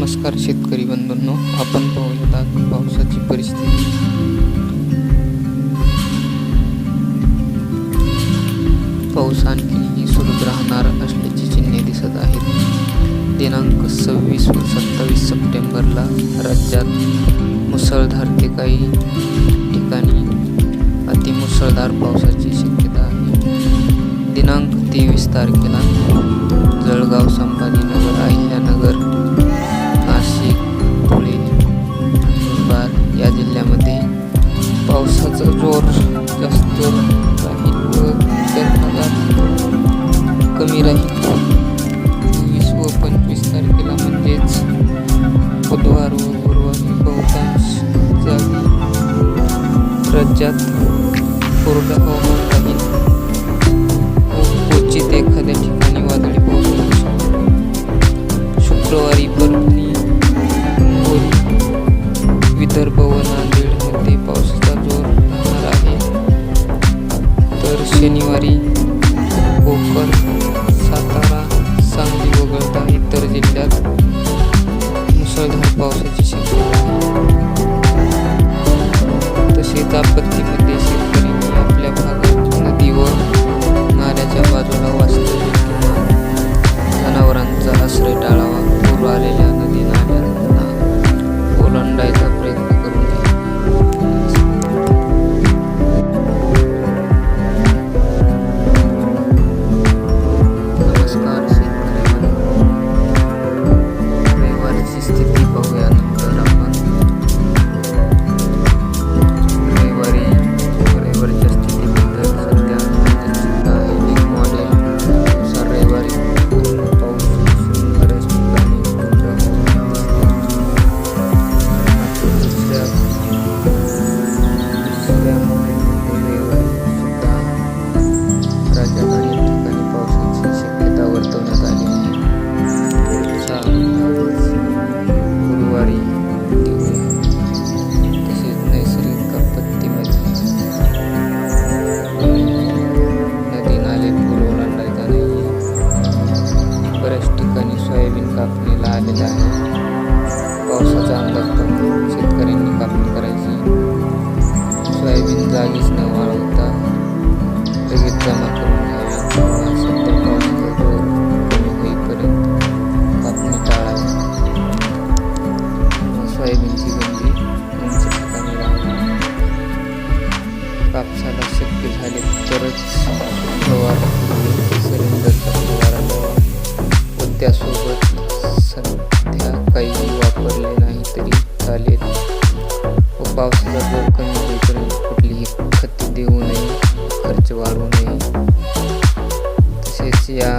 नमस्कार शेतकरी बंधूंनो, आपण पाहूयात आज पावसाची परिस्थिती. पाऊस आणखीनही सुरूच राहणार असल्याची चिन्हे दिसत आहेत. दिनांक 26 व 27 सप्टेंबरला राज्यात मुसळधार ते काही ठिकाणी अतिमुसळधार पावसाची शक्यता आहे. दिनांक 23 तारखेला जळगाव, संभाजीनगर, अहिल्यानगर, नाशिक, पुणे, नंदुरबार या जिल्ह्यामध्ये पावसाचा जोर जास्त राहील व इतर भागात कमी राहील. 24 व 25 तारखेला म्हणजेच बुधवार व गुरुवारी बहुतांश जागी राज्यात कोरडं हवामान राहील. क्वचित एखाद्या ठिकाणी वादळी पाऊस होऊ शकतो. शुक्रवारी परभणी, हिंगोली, विदर्भ व नांदेडमध्ये पावसाचा जोर राहणार आहे. तर शनिवारी कोकण, सातारा, सांगली वगळता इतर जिल्ह्यात मुसळधार पावसाची शक्यता आहे. तसेच आपत्तीमध्ये शेतकऱ्यांनी आपल्या भागात नदी व नाल्याच्या बाजूला वास्तव्य किंवा जनावरांचा आश्रय टाळावा. पूर आलेल्या नदी नाल्यांना ओलांडायचा प्रयत्न करू नये. नमस्कार शेतकरी बंधू, रविवारची स्थिती पाहूया. नंतर आपण रविवारच्या स्थितीबद्दल सध्या चिंता आहे. एक मॉडेल नुसार रविवारी पाऊस बऱ्याच ठिकाणी दुसऱ्या मॉडेलमध्ये रविवारी सुद्धा राज्यात अनेक ठिकाणी पावसाची शक्यता वर्तवण्यात आली आहे. गुरुवारी तसेच नैसर्गिक आपत्तीमध्ये नदी नाले पूर ओलांडायचा नाही. बऱ्याच ठिकाणी सोयाबीन कापणीला आलेला आहे. पावसाचा अंदाज पाहून शेतकऱ्यांनी कापणी करायची. सोयाबीन जागीच न वाळवता लगेच जमा करून घ्यावी. सध्या पावसाचा जोर कमी होईपर्यंत कापणी टाळावी. सोयाबीनची गंजी उंच ठिकाणी लावावी. कापसाला शक्य झाले तरच फवारणी सरेंडरचा फवारा लावा व त्यासोबत सध्या काही वापरले नाही तरी चालेल. व पावसाचा जोर कमी होईपर्यंत कुठलीही खते देऊ नये, खर्च वाढवू नये. तसेच या